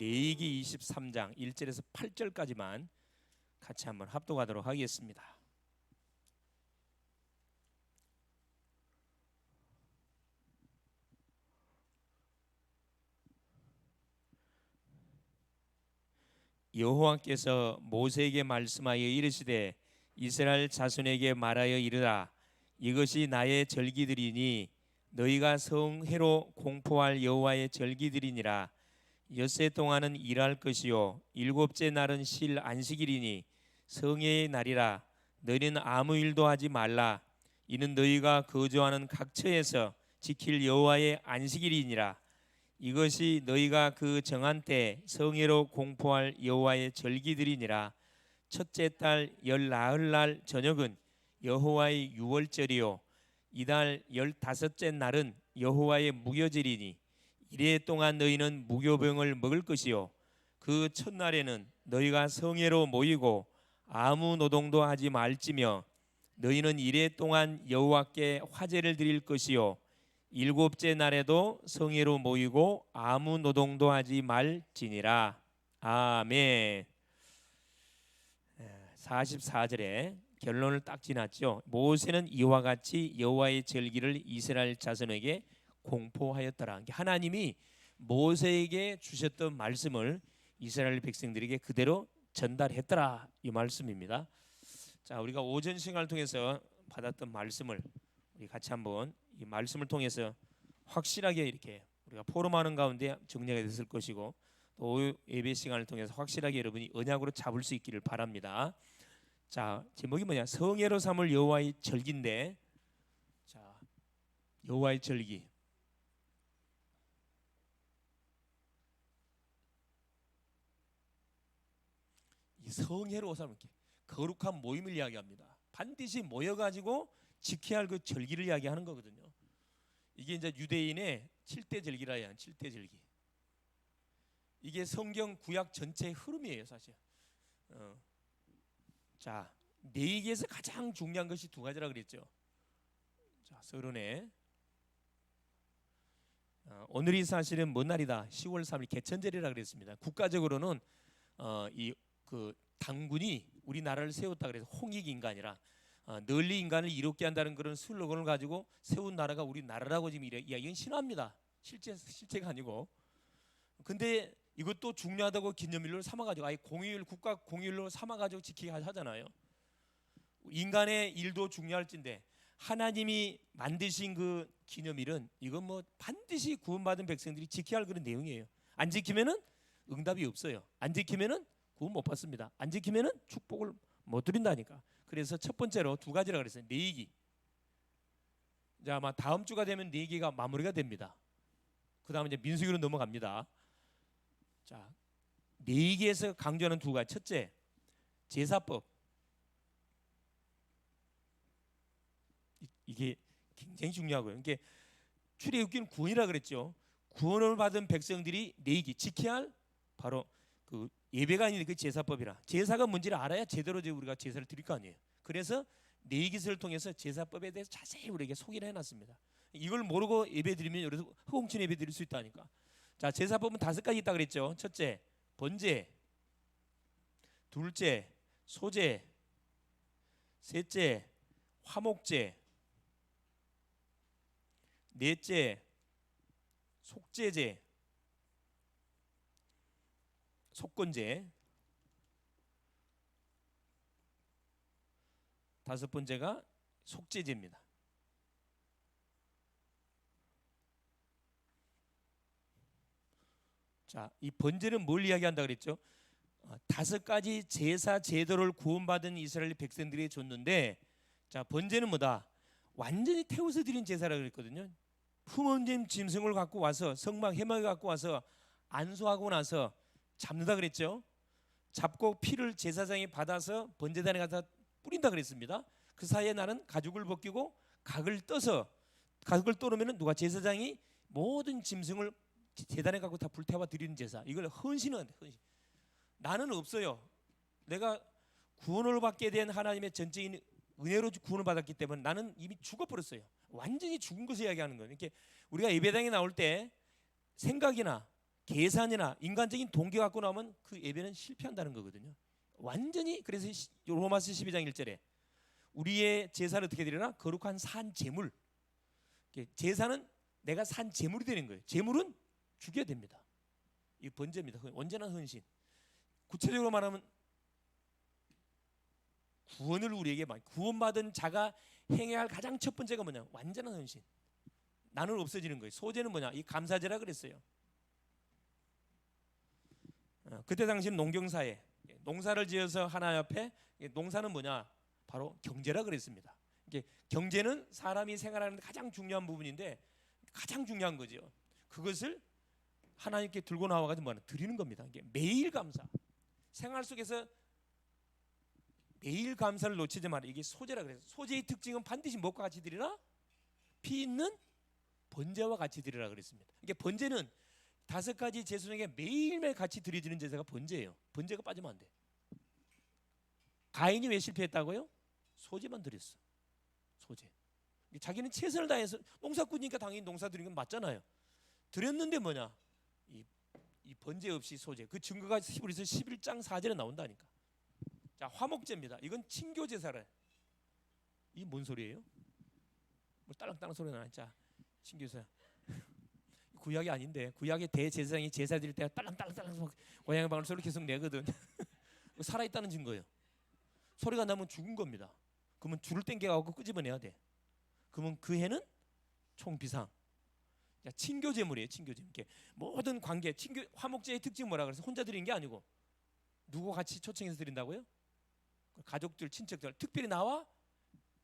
레위기 23장 1절에서 8절까지만 같이 한번 합독하도록 하겠습니다. 여호와께서 모세에게 말씀하여 이르시되 이스라엘 자손에게 말하여 이르라. 이것이 나의 절기들이니 너희가 성회로 공포할 여호와의 절기들이니라. 엿새 동안은 일할 것이요 일곱째 날은 쉴 안식일이니 성회의 날이라. 너희는 아무 일도 하지 말라. 이는 너희가 거주하는 각처에서 지킬 여호와의 안식일이니라. 이것이 너희가 그 정한 때 성회로 공포할 여호와의 절기들이니라. 첫째 달 열나흘날 저녁은 여호와의 유월절이요 이달 15째 날은 여호와의 무교절이니 이래 동안 너희는 무교병을 먹을 것이요 그 첫날에는 너희가 성회로 모이고 아무 노동도 하지 말지며 너희는 이래 동안 여호와께 화제를 드릴 것이요 일곱째 날에도 성회로 모이고 아무 노동도 하지 말지니라. 아멘. 44절에 결론을 딱 지났죠. 모세는 이와 같이 여호와의 절기를 이스라엘 자손에게 공포하였더라. 하나님이 모세에게 주셨던 말씀을 이스라엘 백성들에게 그대로 전달했더라, 이 말씀입니다. 자, 우리가 오전 시간을 통해서 받았던 말씀을 우리 같이 한번 이 말씀을 통해서 확실하게 이렇게 우리가 포럼하는 가운데 정리가 됐을 것이고 또 오후 예배 시간을 통해서 확실하게 여러분이 언약으로 잡을 수 있기를 바랍니다. 자, 제목이 뭐냐? 성회로 삼을 여호와의 절기인데, 자, 여호와의 절기. 이 성회로 삼을 게 거룩한 모임을 이야기합니다. 반드시 모여가지고 지켜야 할 그 절기를 이야기하는 거거든요. 이게 이제 유대인의 7대 절기라 해야 하는 7대 절기. 이게 성경 구약 전체의 흐름이에요, 사실. 자, 네 개에서 가장 중요한 것이 두 가지라 그랬죠. 자, 서론에 오늘이 사실은 뭔 날이다? 10월 3일 개천절이라 그랬습니다. 국가적으로는 이 그 당군이 우리나라를 세웠다 그래서 홍익인가 아니라 널리 인간을 이롭게 한다는 그런 슬로건을 가지고 세운 나라가 우리나라라고 지금 이야기는 신화입니다. 실제가 아니고. 근데 이것도 중요하다고 기념일로 삼아가지고 아예 공휴일 국가 공휴일로 삼아가지고 지키게 하잖아요. 인간의 일도 중요할진데 하나님이 만드신 그 기념일은 이건 뭐 반드시 구원받은 백성들이 지켜야 할 그런 내용이에요. 안 지키면은 응답이 없어요. 안 지키면은 구원 못 받습니다. 안 지키면은 축복을 못 드린다니까. 그래서 첫 번째로 두 가지라 그랬어요. 레위기. 자, 아마 다음 주가 되면 레위기가 마무리가 됩니다. 그 다음에 이제 민수기로 넘어갑니다. 자, 레위기에서 강조하는 두 가지. 첫째, 제사법. 이게 굉장히 중요하고요. 이게 출애굽기는 구원이라 그랬죠. 구원을 받은 백성들이 레위기 지켜야 할 바로 그 예배가 아닌 그 제사법이라. 제사가 뭔지를 알아야 제대로 우리가 제사를 드릴 거 아니에요. 그래서 레위기서를 통해서 제사법에 대해서 자세히 우리에게 소개를 해놨습니다. 이걸 모르고 예배 드리면 여기서 허공친 예배 드릴 수 있다니까. 자, 제사법은 5가지 있다 그랬죠. 첫째, 번제. 둘째, 소제. 셋째, 화목제. 넷째, 속죄제. 속건제. 다섯 번째가 속죄제입니다. 자, 이 번제는 뭘 이야기한다 그랬죠? 5가지 제사 제도를 구원받은 이스라엘 백성들이 줬는데, 자, 번제는 뭐다? 완전히 태워서 드린 제사라 그랬거든요. 흠없는 짐승을 갖고 와서 성막 해막을 갖고 와서 안수하고 나서 잡는다 그랬죠. 잡고 피를 제사장이 받아서 번제단에 가서 뿌린다 그랬습니다. 그 사이에 나는 가죽을 벗기고 각을 떠서 가죽을 떠놓으면 누가 제사장이 모든 짐승을 제단에 갖고 다 불태워 드리는 제사. 이걸 헌신은 헌신. 나는 없어요. 내가 구원을 받게 된 하나님의 전적인 은혜로 구원을 받았기 때문에 나는 이미 죽어버렸어요. 완전히 죽은 것을 이야기하는 거예요. 이렇게 우리가 예배당에 나올 때 생각이나 계산이나 인간적인 동기 갖고 나면 그 예배는 실패한다는 거거든요. 완전히. 그래서 로마서 12장 1절에 우리의 제사를 어떻게 드리나? 거룩한 산 제물. 제사는 내가 산 제물이 되는 거예요. 제물은 죽여야 됩니다. 이 번제입니다. 언제나 헌신. 구체적으로 말하면 구원을 우리에게 구원받은 자가 행해야 할 가장 첫 번째가 뭐냐? 완전한 헌신. 나는 없어지는 거예요. 소제는 뭐냐? 이 감사제라 그랬어요. 그때 당시는 농경사회, 농사를 지어서 하나님 앞에, 농사는 뭐냐? 바로 경제라 그랬습니다. 경제는 사람이 생활하는 데 가장 중요한 부분인데 가장 중요한 거죠. 그것을 하나님께 들고 나와가지고 뭐냐? 드리는 겁니다. 이게 매일 감사. 생활 속에서 매일 감사를 놓치지 마라. 이게 소제라 그래서 소제의 특징은 반드시 무엇과 같이 드리라? 피 있는 번제와 같이 드리라 그랬습니다. 이게 번제는 5가지 제사 중에 매일매일 같이 드려지는 제사가 번제예요. 번제가 빠지면 안 돼. 가인이 왜 실패했다고요? 소제만 드렸어. 소제. 자기는 최선을 다해서 농사꾼이니까 당연히 농사 드리는 건 맞잖아요. 드렸는데 뭐냐? 이 번제 없이 소제. 그 증거가 히브리서 11장 4절에 나온다니까. 자, 화목제입니다. 이건 친교 제사래. 이 뭔 소리예요? 뭐 딸랑딸랑 소리 나나? 자, 친교 제사. 구약이 아닌데 구약의 대제사장이 제사 드릴 때가 딸랑딸랑딸랑 고양이 방울 소리 계속 내거든. 살아있다는 증거예요. 소리가 나면 죽은 겁니다. 그러면 줄을 땡겨가고 끄집어내야 돼. 그러면 그 해는 총비상. 친교 제물이에요. 친교 제물. 모든 관계, 친교 화목제의 특징 뭐라 그래서 혼자 드리는 게 아니고 누구 같이 초청해서 드린다고요? 가족들, 친척들, 특별히 나와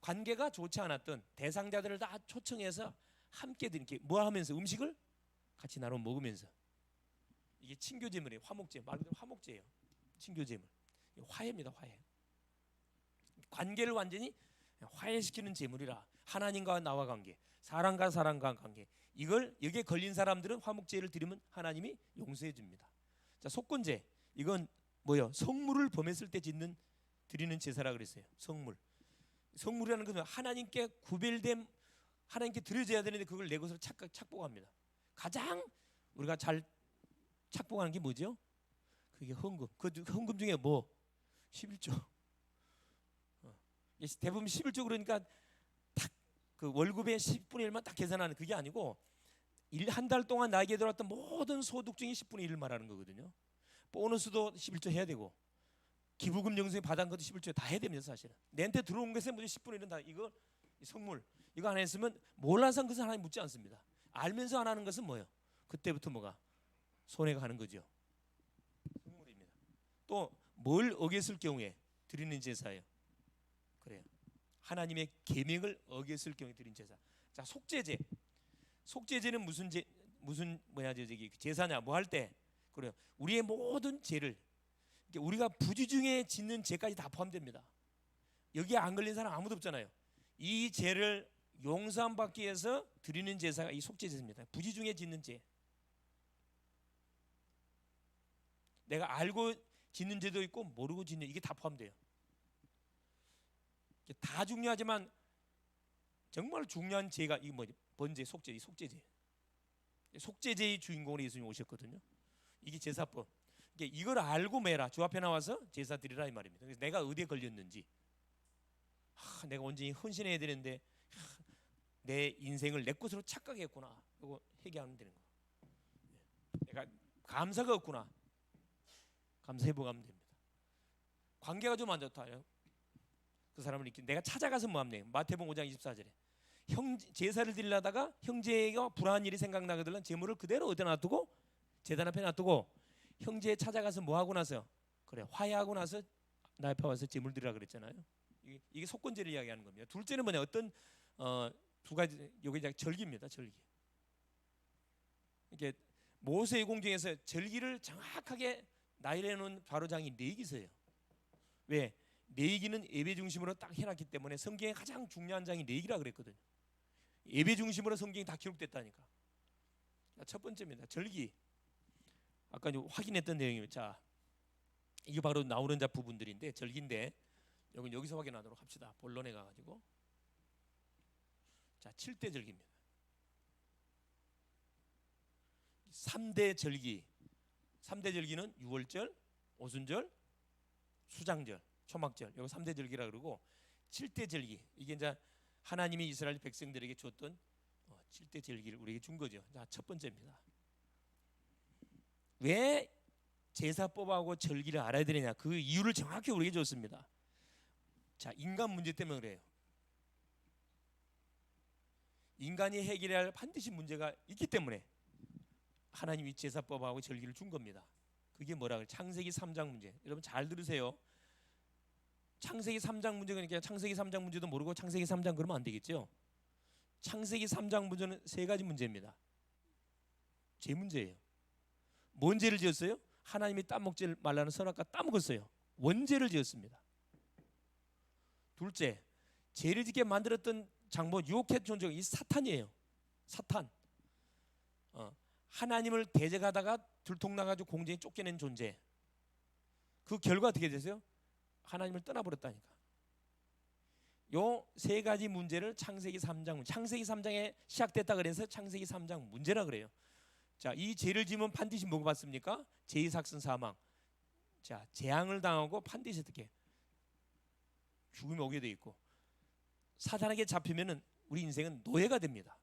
관계가 좋지 않았던 대상자들을 다 초청해서 함께 드리는 뭐 하면서 음식을 같이 나눠 먹으면서 이게 친교 제물이에요. 화목제. 말 그대로 화목제예요. 친교 제물. 화해입니다. 화해. 관계를 완전히 화해시키는 제물이라. 하나님과 나와 관계, 사람과 사람과 관계. 이걸 여기에 걸린 사람들은 화목제를 드리면 하나님이 용서해 줍니다. 자, 속건제. 이건 뭐요? 성물을 범했을 때 드리는 제사라 그랬어요. 성물. 성물이라는 것은 하나님께 구별된 하나님께 드려져야 되는데 그걸 내 것으로 착복합니다. 가장 우리가 잘 착복하는 게 뭐죠? 그게 헌금. 그 헌금 중에 뭐 11조. 대부분 11조 그러니까 딱 그 월급의 10분의 1만 딱 계산하는 그게 아니고 한 달 동안 나에게 들어왔던 모든 소득 중에 10분의 1을 말하는 거거든요. 보너스도 11조 해야 되고 기부금 영수증 받은 것도 11조 다 해야 됩니다. 사실은 내한테 들어온 것에 무조건 10분의 1은 다 이거 성물 이거 안 했으면 몰라서 한 것은 하나님 묻지 않습니다. 알면서 안 하는 것은 뭐예요? 그때부터 뭐가 손해가 가는 거죠. 성물입니다. 또 뭘 어겼을 경우에 드리는 제사예요. 그래요. 하나님의 계명을 어겼을 경우에 드린 제사. 자, 속죄제. 속죄제는 무슨 제사냐? 뭐 할 때? 그래요. 우리의 모든 죄를 우리가 부지 중에 짓는 죄까지 다 포함됩니다. 여기에 안 걸린 사람 아무도 없잖아요. 이 죄를 용서함 받기 위해서 드리는 제사가 이 속죄제입니다. 부지 중에 짓는 죄. 내가 알고 짓는 죄도 있고 모르고 짓는 이게 다 포함돼요. 다 중요하지만 정말 중요한 죄가 이 뭐지? 번제, 속죄, 이 속죄제. 속죄제의 주인공으로 예수님이 오셨거든요. 이게 제사법. 이걸 알고 매라. 주 앞에 나와서 제사 드리라 이 말입니다. 그래서 내가 어디에 걸렸는지, 내가 온전히 헌신해야 되는데 내 인생을 내 것으로 착각했구나. 이거 회개하면 되는 거. 내가 감사가 없구나. 감사 회복하면 됩니다. 관계가 좀 안 좋다요. 그 사람을 이렇게 내가 찾아가서 뭐 하면 돼요? 마태복음 5장 24절에 제사를 드리려다가 형제가 불안한 일이 생각나거든 제물을 그대로 어디다 놔두고 제단 앞에 놔두고 형제 찾아가서 뭐 하고 나서 그래 화해하고 나서 나 앞에 와서 제물 드리라 그랬잖아요. 이게 속건제를 이야기하는 겁니다. 둘째는 뭐냐? 어떤 두 가지 여기 이제 절기입니다. 절기. 이게 모세의 공중에서 절기를 정확하게 나열해 놓은 바로장이 4기서예요. 왜? 4기는 예배 중심으로 딱 해놨기 때문에 성경의 가장 중요한 장이 4기라 그랬거든요. 예배 중심으로 성경이 다 기록됐다니까. 첫 번째입니다. 절기. 아까 확인했던 내용이에요. 자, 이게 바로 나오는 자 부분들인데 절기인데 여기서 확인하도록 합시다. 본론에 가가지고 자 7대 절기입니다. 3대 절기 3대 절기는 유월절, 오순절, 수장절, 초막절. 이거 3대 절기라 그러고 7대 절기. 이게 이제 하나님이 이스라엘 백성들에게 줬던 7대 절기를 우리에게 준 거죠. 자, 첫 번째입니다. 왜 제사법하고 절기를 알아야 되느냐? 그 이유를 정확히 우리에게 줬습니다. 자, 인간 문제 때문에 그래요. 인간이 해결해야 할 반드시 문제가 있기 때문에 하나님이 제사법하고 절기를 준 겁니다. 그게 뭐라 그래? 창세기 3장 문제. 여러분 잘 들으세요. 창세기 3장 문제가 그러니까 창세기 3장 문제도 모르고 창세기 3장 그러면 안 되겠죠. 창세기 3장 문제는 세 가지 문제입니다. 제 문제예요. 뭔 죄를 지었어요? 하나님이 따먹지 말라는 선악과 따먹었어요. 원죄를 지었습니다. 둘째, 죄를 짓게 만들었던 장모 유혹해 존재가 이 사탄이에요. 사탄. 하나님을 대적하다가 들통나가지고 공중에 쫓겨낸 존재. 그 결과 어떻게 되세요? 하나님을 떠나버렸다니까. 요 세 가지 문제를 창세기 3장, 창세기 3장에 시작됐다 그래서 창세기 3장 문제라 그래요. 자, 이 죄를 지면 반드시 뭐가 받습니까? 제이삭슨 사망. 자, 재앙을 당하고 반드시 어떻게 죽음이 오게 돼 있고, 사탄에게 잡히면은 우리 인생은 노예가 됩니다.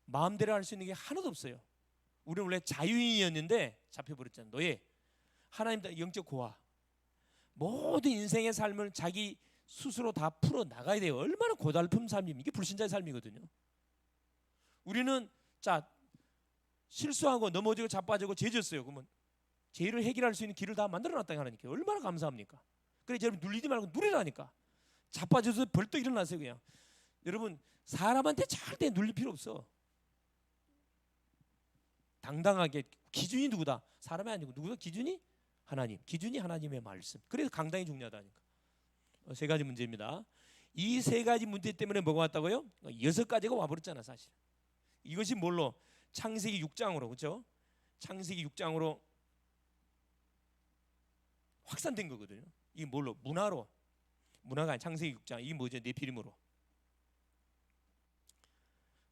마음대로 할 수 있는 게 하나도 없어요. 우리는 원래 자유인이었는데 잡혀버렸잖아요. 노예. 하나님 영적 고아. 모든 인생의 삶을 자기 스스로 다 풀어 나가야 돼요. 얼마나 고달픈 삶입니까? 이게 불신자의 삶이거든요. 우리는 자 실수하고 넘어지고 자빠지고 죄졌어요. 그러면 죄를 해결할 수 있는 길을 다 만들어놨다 하나님께 얼마나 감사합니까? 그래 여러분 눌리지 말고 누리라니까. 자빠져서 벌떡 일어나세요 그냥. 여러분 사람한테 절대 눌릴 필요 없어. 당당하게 기준이 누구다? 사람이 아니고 누구다? 기준이 하나님. 기준이 하나님의 말씀. 그래서 강당이 중요하다니까. 세 가지 문제입니다. 이 세 가지 문제 때문에 뭐가 왔다고요? 6가지가 와버렸잖아 사실. 이것이 뭘로? 창세기 6장으로 그렇죠? 창세기 6장으로 확산된 거거든요. 이게 뭘로? 문화로. 문화가 아니라 창세기 6장. 이게 뭐죠? 네피림으로.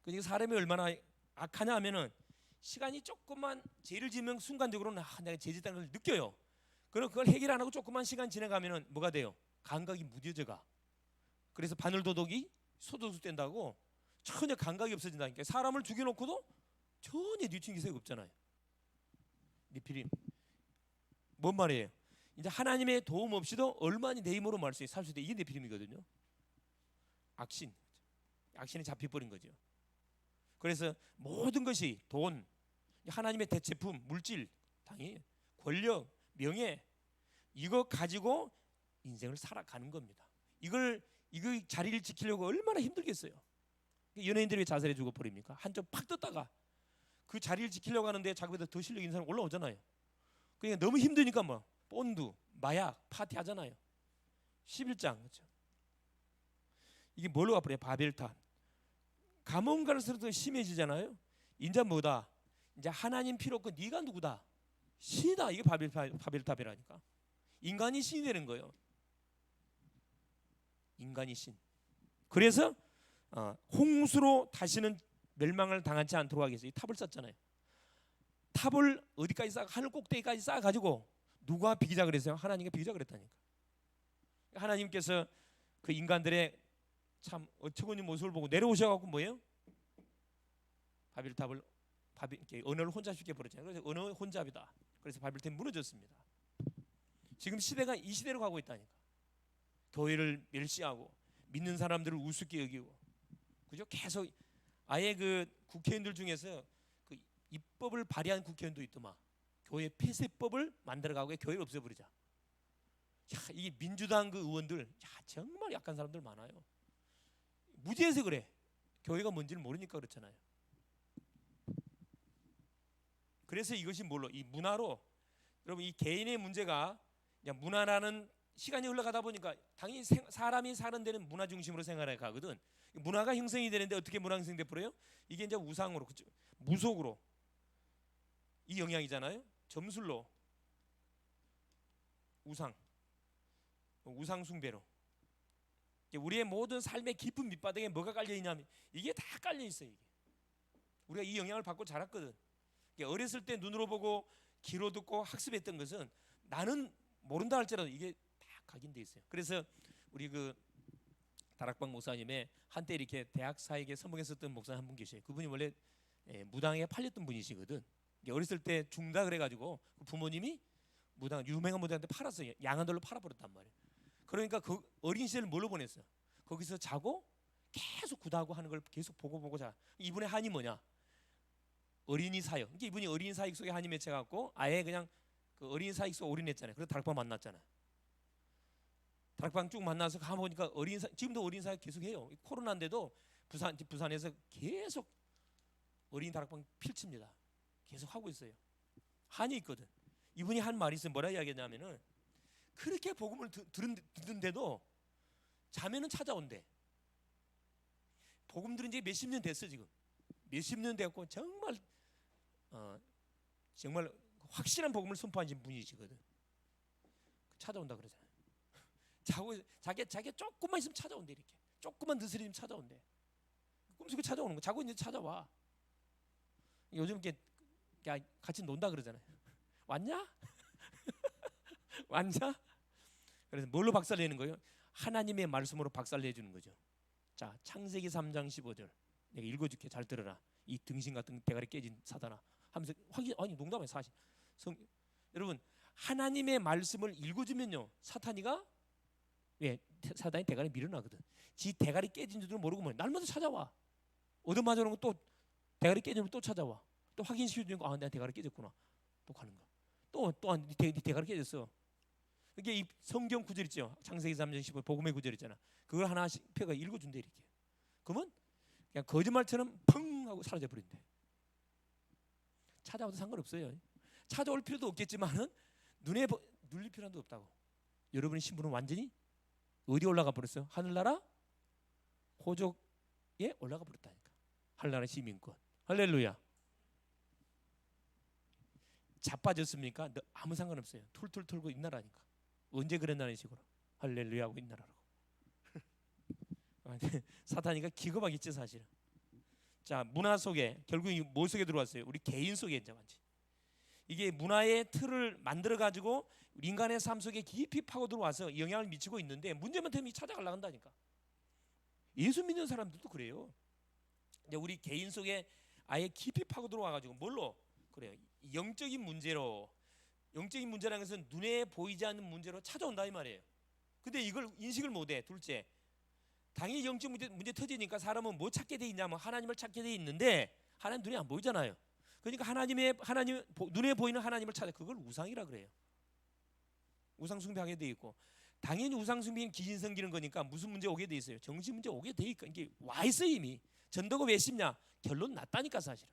그러니까 사람이 얼마나 악하냐 하면은 시간이 조금만 죄를 지으면 순간적으로는 내가 죄 짓다는 걸 느껴요. 그럼 그걸 해결 안 하고 조금만 시간 지나가면은 뭐가 돼요? 감각이 무뎌져가. 그래서 바늘도둑이 소도둑 된다고 전혀 감각이 없어진다니까. 사람을 죽여놓고도 전혀 뉘친 기색이 없잖아요. 네피림. 뭔 말이에요? 이제 하나님의 도움 없이도 얼마나 내 힘으로 살 수 있다. 이게 네피림이거든요. 악신. 악신이 잡혀버린 거죠. 그래서 모든 것이 돈, 하나님의 대체품, 물질, 당연히 권력, 명예 이거 가지고 인생을 살아가는 겁니다. 이거 자리를 지키려고 얼마나 힘들겠어요. 연예인들이 왜 자살해 주고 버립니까? 한쪽 팍 떴다가 그 자리를 지키려고 하는데 자기보다 더 실력 있는 사람 올라오잖아요. 그러니까 너무 힘드니까 뭐 본드, 마약, 파티 하잖아요. 11장 그렇죠. 이게 뭘로 가버려요? 바벨탑. 가면 갈수록 더 심해지잖아요. 이제 뭐다? 이제 하나님 필요 없고 네가 누구다? 신이다. 이게 바벨탑이라니까. 인간이 신이 되는 거예요. 인간이 신. 그래서 홍수로 다시는 멸망을 당하지 않도록 하기 위해서 이 탑을 쌓잖아요. 탑을 어디까지 쌓아? 하늘 꼭대기까지 쌓아가지고 누가 비기자 그랬어요? 하나님이 비기자 그랬다니까. 하나님께서 그 인간들의 참 어처구니 모습을 보고 내려오셔갖고 뭐예요? 바벨탑을 언어를 혼잡시켜 버렸잖아요. 그래서 언어 혼잡이다. 그래서 바벨탑이 무너졌습니다. 지금 시대가 이 시대로 가고 있다니까. 교회를 멸시하고 믿는 사람들을 우습게 여기고, 그죠? 계속 아예 그 국회의원들 중에서 그 입법을 발의한 국회의원도 있더만. 교회 폐쇄법을 만들어가고 교회를 없애버리자. 야, 이게 민주당 그 의원들, 야, 정말 약한 사람들 많아요. 무지해서 그래. 교회가 뭔지를 모르니까 그렇잖아요. 그래서 이것이 뭘로? 이 문화로. 여러분 이 개인의 문제가 그냥 문화라는 시간이 흘러가다 보니까 당연히 사람이 사는 데는 문화 중심으로 생활해 가거든. 문화가 형성이 되는데 어떻게 문화 형성돼 버려요? 이게 이제 우상으로, 그렇죠? 무속으로 이 영향이잖아요. 점술로, 우상 숭배로. 우리의 모든 삶의 깊은 밑바닥에 뭐가 깔려 있냐면 이게 다 깔려 있어요. 이게 우리가 이 영향을 받고 자랐거든. 어렸을 때 눈으로 보고 귀로 듣고 학습했던 것은 나는 모른다 할지라도 이게 다 각인돼 있어요. 그래서 우리 그 다락방 목사님의 한때 이렇게 대학 사역에 선봉했었던 목사 한 분 계셔요. 그분이 원래 무당에 팔렸던 분이시거든. 어렸을 때 죽다 그래가지고 그 부모님이 무당 유명한 무당한테 팔았어요. 양한돌로 팔아버렸단 말이에요. 그러니까 그 어린 시절 뭘로 보냈어요? 거기서 자고 계속 구다하고 하는 걸 계속 보고 자. 이분의 한이 뭐냐? 어린이 사역. 그러니까 이분이 어린이 사역 속에 한이 맺혀갖고 아예 그냥 그 어린이 사역 속에 올인했잖아요. 그래서 다락방 만났잖아요. 다락방 쭉 만나서 가보니까 지금도 어린이 사역 계속 해요. 코로나인데도 부산에서 계속 어린이 다락방 펼칩니다. 계속 하고 있어요. 한이 있거든. 이분이 한 말이 있어요. 뭐라 이야기했냐면은 그렇게 복음을 듣는데도 자매는 찾아온대. 복음 들은 지 몇십 년 됐어 지금. 몇십 년 됐고 정말 정말 확실한 복음을 선포하신 분이시거든. 찾아온다 그러잖아요. 자기 조금만 있으면 찾아온대. 이렇게 조금만 느슨해지면 찾아온대. 꿈속에 찾아오는 거. 자고 이제 찾아와. 요즘 이렇게 같이 논다 그러잖아요. 왔냐? 왔냐? 그래서 뭘로 박살내는 거예요? 하나님의 말씀으로 박살내주는 거죠. 자, 창세기 3장 15절 내가 읽어줄게. 잘 들어라. 이 등신 같은 대가리 깨진 사단아 하면서 아니 농담이에요. 사실 여러분 하나님의 말씀을 읽어주면요 사탄이가 사단이 대가리 밀어나거든. 지 대가리 깨진 줄도 모르고 뭐 날마다 찾아와. 얻어맞으는 거 또 대가리 깨지면 또 찾아와. 또 확인시켜주는 거 내가 대가리 깨졌구나. 또 가는 거. 또한 대가리 깨졌어. 이게 이 성경 구절 있죠. 창세기 3장 15 복음의 구절 있잖아. 그걸 하나씩 펴가 읽어준대 이렇게. 그러면 그냥 거짓말처럼 펑 하고 사라져 버린대. 찾아와도 상관없어요. 찾아올 필요도 없겠지만은 눈에 눌릴 필요도 없다고. 여러분의 신분은 완전히 어디 올라가 버렸어요? 하늘나라 호족에 올라가 버렸다니까. 하늘나라 시민권. 할렐루야. 자빠졌습니까? 아무 상관없어요. 툴툴 털고 있나라니까. 언제 그랬나는 식으로 할렐루야 하고 있나라고. 사탄이가 기겁하겠지 사실은. 자, 문화 속에 결국 뭐 속에 들어왔어요? 우리 개인 속에 이제 완전. 이게 문화의 틀을 만들어 가지고 인간의 삶 속에 깊이 파고 들어와서 영향을 미치고 있는데 문제만 되면 찾아가려고 한다니까. 예수 믿는 사람들도 그래요. 이제 우리 개인 속에 아예 깊이 파고 들어와 가지고 뭘로? 그래요. 영적인 문제로. 영적인 문제라는 것은 눈에 보이지 않는 문제로 찾아온다 이 말이에요. 근데 이걸 인식을 못해. 둘째, 당연히 영적 문제 터지니까 사람은 뭐 찾게 돼 있냐면 하나님을 찾게 돼 있는데 하나님 눈에 안 보이잖아요. 그러니까 하나님 눈에 보이는 하나님을 찾아. 그걸 우상이라 그래요. 우상 숭배하게 돼 있고 당연히 우상 숭배는 기진 섬기는 거니까 무슨 문제 오게 돼 있어요. 정신 문제 오게 돼 있고 이게 와 있어 이미. 전도가 왜 쉽냐? 결론 났다니까 사실은.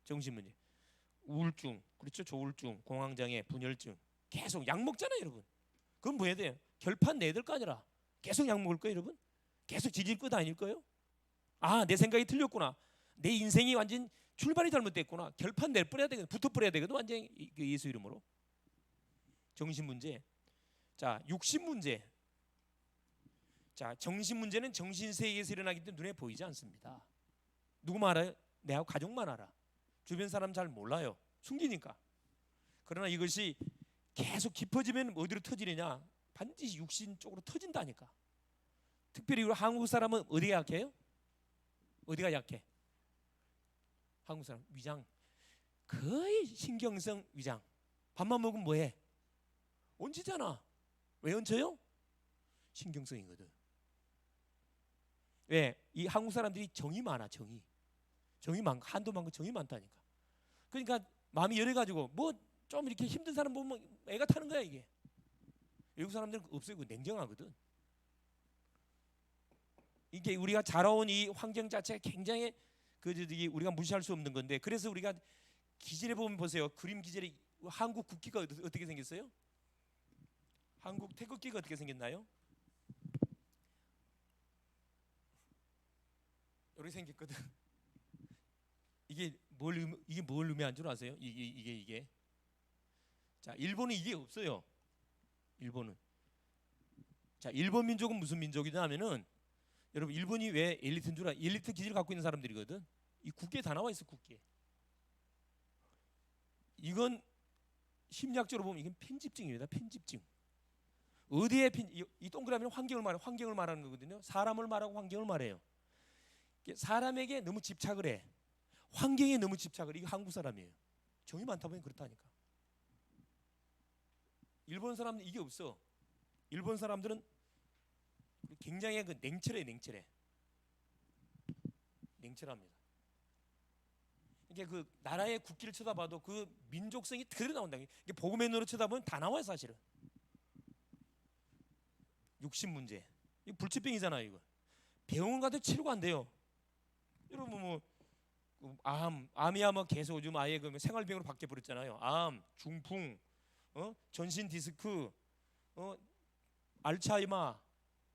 정신 문제. 우울증, 그렇죠? 조울증, 공황장애, 분열증 계속 약 먹잖아요, 여러분. 그건 뭐 해야 돼요? 결판 내야 될 거 아니라 계속 약 먹을 거예요, 여러분? 계속 지질 거 다닐 거예요? 내 생각이 틀렸구나. 내 인생이 완전 출발이 잘못됐구나. 결판 낼 뻔해야 되거든. 붙어 버려야 되거든. 완전 예수 이름으로. 정신 문제. 자, 육신 문제. 자, 정신 문제는 정신 세계에서 일어나기 때문에 눈에 보이지 않습니다. 누구만 알아요? 내하고 가족만 알아. 주변 사람 잘 몰라요. 숨기니까. 그러나 이것이 계속 깊어지면 어디로 터지느냐? 반드시 육신 쪽으로 터진다니까. 특별히 우리 한국 사람은 어디가 약해요? 어디가 약해? 한국 사람 위장. 거의 신경성 위장. 밥만 먹으면 뭐해? 얹히잖아. 왜 얹혀요? 신경성이거든. 왜? 이 한국 사람들이 정이 많아. 정이 많고 한도 많고 정이 많다니까. 그러니까 마음이 열해가지고 뭐 좀 이렇게 힘든 사람 보면 애가 타는 거야 이게. 외국 사람들은 없어요. 냉정하거든. 이게 우리가 자라온 이 환경 자체가 굉장히 우리가 무시할 수 없는 건데 그래서 우리가 기질에 보면 보세요. 그림 기질에 한국 국기가 어떻게 생겼어요? 한국 태극기가 어떻게 생겼나요? 이렇게 생겼거든. 이게 뭘 의미하는 줄 아세요? 이게. 자, 일본은 이게 없어요. 일본은. 자, 일본 민족은 무슨 민족이냐 하면은 여러분 일본이 왜 엘리트인 줄 알아? 엘리트 기질을 갖고 있는 사람들이거든. 이 국기에 다 나와 있어 국기에. 이건 심리학적으로 보면 이건 편집증입니다. 편집증. 어디에 이 동그라미는 환경을 말하는 거거든요. 사람을 말하고 환경을 말해요. 사람에게 너무 집착을 해. 환경에 너무 집착을 해. 이게 한국 사람이에요. 정이 많다 보니 그렇다니까. 일본 사람은 이게 없어. 일본 사람들은 굉장히 그 냉철합니다. 이게 그 나라의 국기를 쳐다봐도 그 민족성이 그대로 나온다. 이게 복음의 눈으로 쳐다보면 다 나와요, 사실은. 육신 문제. 이거 불치병이잖아요, 이거. 병원 가도 치료가 안 돼요. 여러분 뭐 암이야 뭐 계속 요즘 아예 그 생활병으로 바뀌어 버렸잖아요. 암, 중풍, 전신 디스크, 알츠하이머,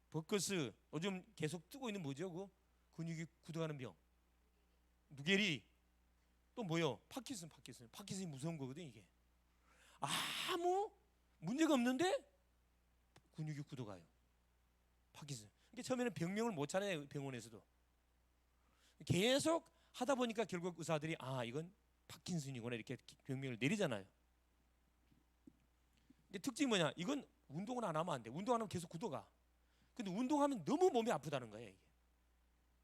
버커스, 요즘 계속 뜨고 있는 뭐죠? 그 근육이 굳어가는 병, 누게리, 또 뭐요? 파킨슨이 무서운 거거든 이게. 아무 문제가 없는데 근육이 굳어가요. 파킨슨. 이게 처음에는 병명을 못 찾아요, 병원에서도. 계속 하다 보니까 결국 의사들이 이건 파킨슨이구나 이렇게 병명을 내리잖아요. 근데 특징이 뭐냐? 이건 운동을 안 하면 안 돼. 운동 안 하면 계속 굳어가. 근데 운동하면 너무 몸이 아프다는 거예요.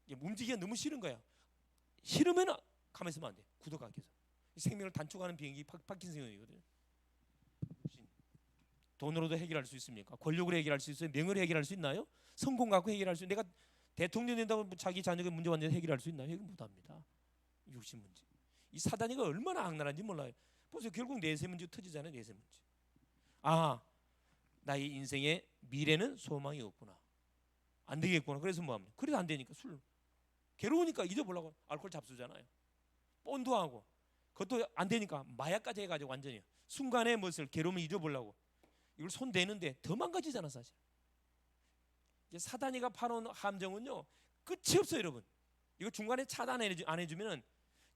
이게 움직이기가 너무 싫은 거야. 싫으면 가만히 있으면 안 돼. 굳어가 계속. 생명을 단축하는 비행기 파킨슨이거든요. 돈으로도 해결할 수 있습니까? 권력으로 해결할 수 있어요? 명예로 해결할 수 있나요? 성공 갖고 해결할 수 있어요? 내가 대통령 된다고 자기 자녀의 문제 완전히 해결할 수 있나요? 이거 못합니다. 육신 문제. 이 사단이가 얼마나 악랄한지 몰라요. 보세요. 결국 내세 문제 터지잖아요. 내세 문제. 나의 인생의 미래는 소망이 없구나. 안 되겠구나. 그래서 뭐합니까? 그래도 안 되니까 술. 괴로우니까 잊어보려고 알코올 잡수잖아요. 본도 하고. 그것도 안 되니까 마약까지 해가지고 완전히 순간의 멋을 괴로움을 잊어보려고 이걸 손 대는데 더 망가지잖아 사실. 사단이가 파놓은 함정은요 끝이 없어요 여러분. 이거 중간에 차단 안 해주면은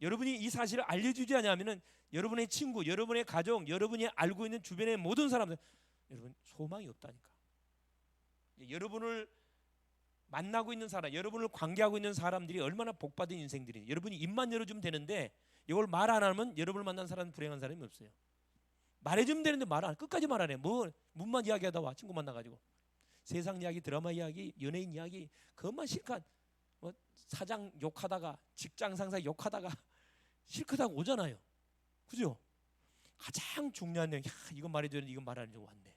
여러분이 이 사실을 알려주지 않으면은 여러분의 친구, 여러분의 가족, 여러분이 알고 있는 주변의 모든 사람들 여러분 소망이 없다니까. 여러분을 만나고 있는 사람, 여러분을 관계하고 있는 사람들이 얼마나 복받은 인생들이. 여러분이 입만 열어주면 되는데 이걸 말 안 하면 여러분을 만난 사람은 불행한 사람이 없어요. 말해주면 되는데 끝까지 말 안 해. 뭐 문만 이야기하다 와 친구 만나가지고 세상 이야기, 드라마 이야기, 연예인 이야기 그것만 실컷 사장 욕하다가 직장 상사 욕하다가 실컷 하고 오잖아요. 그죠? 가장 중요한 내용, 이건 말해줘야 되는데 이건 말 안 해주고 왔네.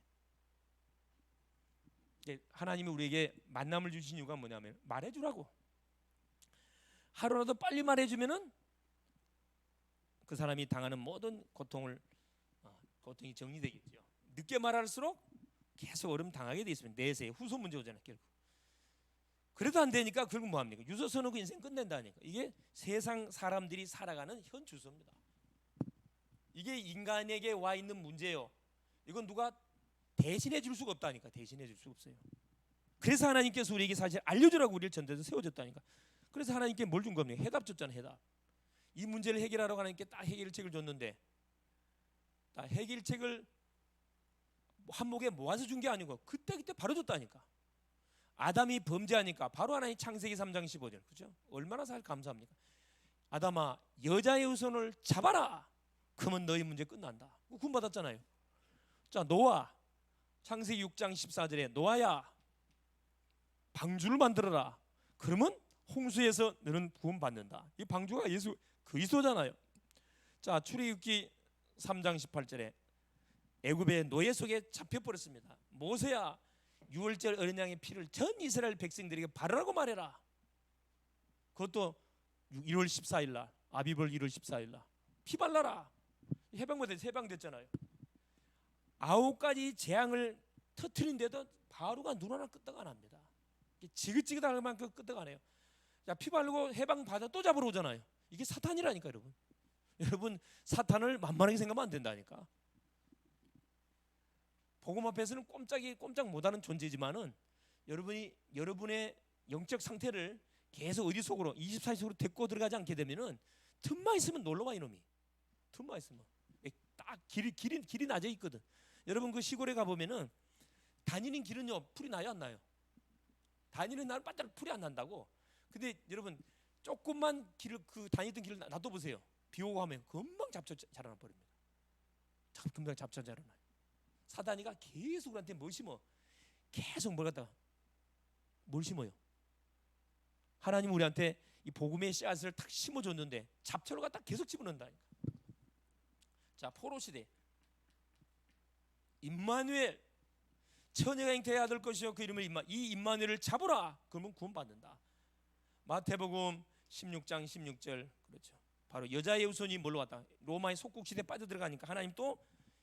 하나님이 우리에게 만남을 주신 이유가 뭐냐면 말해주라고. 하루라도 빨리 말해주면은 그 사람이 당하는 모든 고통이 정리되겠죠. 늦게 말할수록 계속 어려움 당하게 돼 있습니다. 내세 후손 문제 오잖아요. 결국. 그래도 안 되니까 결국 뭐 합니까? 유서 놓고 인생 끝낸다니까. 이게 세상 사람들이 살아가는 현 주소입니다. 이게 인간에게 와 있는 문제예요. 이건 누가 대신해 줄 수가 없다니까. 대신해 줄 수가 없어요. 그래서 하나님께서 우리에게 사실 알려주라고 우리를 전대에서 세워줬다니까. 그래서 하나님께 뭘 준 겁니까? 해답 줬잖아요. 해답. 이 문제를 해결하라고 하나님께 딱 해결책을 줬는데 딱 해결책을 한목에 모아서 준 게 아니고 그때 바로 줬다니까. 아담이 범죄하니까 바로 하나님 창세기 3장 15절. 그죠? 얼마나 잘 감사합니까? 아담아 여자의 후손을 잡아라. 그러면 너희 문제 끝난다. 구원 받았잖아요. 자 노아 창세기 6장 14절에 노아야 방주를 만들어라. 그러면 홍수에서 너는 구원 받는다. 이 방주가 예수 그리스도잖아요. 자 출애굽기 3장 18절에 애굽의 노예 속에 잡혀버렸습니다. 모세야 유월절 어린 양의 피를 전 이스라엘 백성들에게 바르라고 말해라. 그것도 1월 14일 날 아비벌 1월 14일 날 피 발라라. 해방됐잖아요. 9가지 재앙을 터트린데도 바로가 눈 하나 끄떡 안 합니다. 지긋지긋할 만큼 끄떡 안 해요. 자, 피 바르고 해방 받아 또 잡으러 오잖아요. 이게 사탄이라니까 여러분. 여러분 사탄을 만만하게 생각하면 안 된다니까. 복음 앞에서는 꼼짝 못하는 존재지만은 여러분의 영적 상태를 계속 어디 속으로 24시 속으로 데리고 들어가지 않게 되면은 틈만 있으면 놀러와 이놈이. 틈만 있으면 딱 길이 낮아 있거든. 여러분 그 시골에 가 보면은 다니는 길은요 풀이 나요 안 나요? 다니는 날은 반짝 풀이 안 난다고. 근데 여러분 조금만 길을 다니던 길을 놔둬 보세요. 비 오고 하면 금방 잡초 자라나 버립니다. 금방 잡자잖아요. 사단이가 계속 우리한테 뭘 심어? 계속 뭘 갖다가 뭘 심어요? 하나님 우리한테 이 복음의 씨앗을 탁 심어줬는데 잡초를 갖다 계속 집어넣는다니까. 자, 포로 시대 임마누엘 처녀가 잉태해야 될 것이요 그 이름을 이 임마누엘을 잡으라. 그러면 구원받는다. 마태복음 16장 16절 그렇죠. 바로 여자의 후손이 뭘로 왔다? 로마의 속국 시대에 빠져들어가니까 하나님 또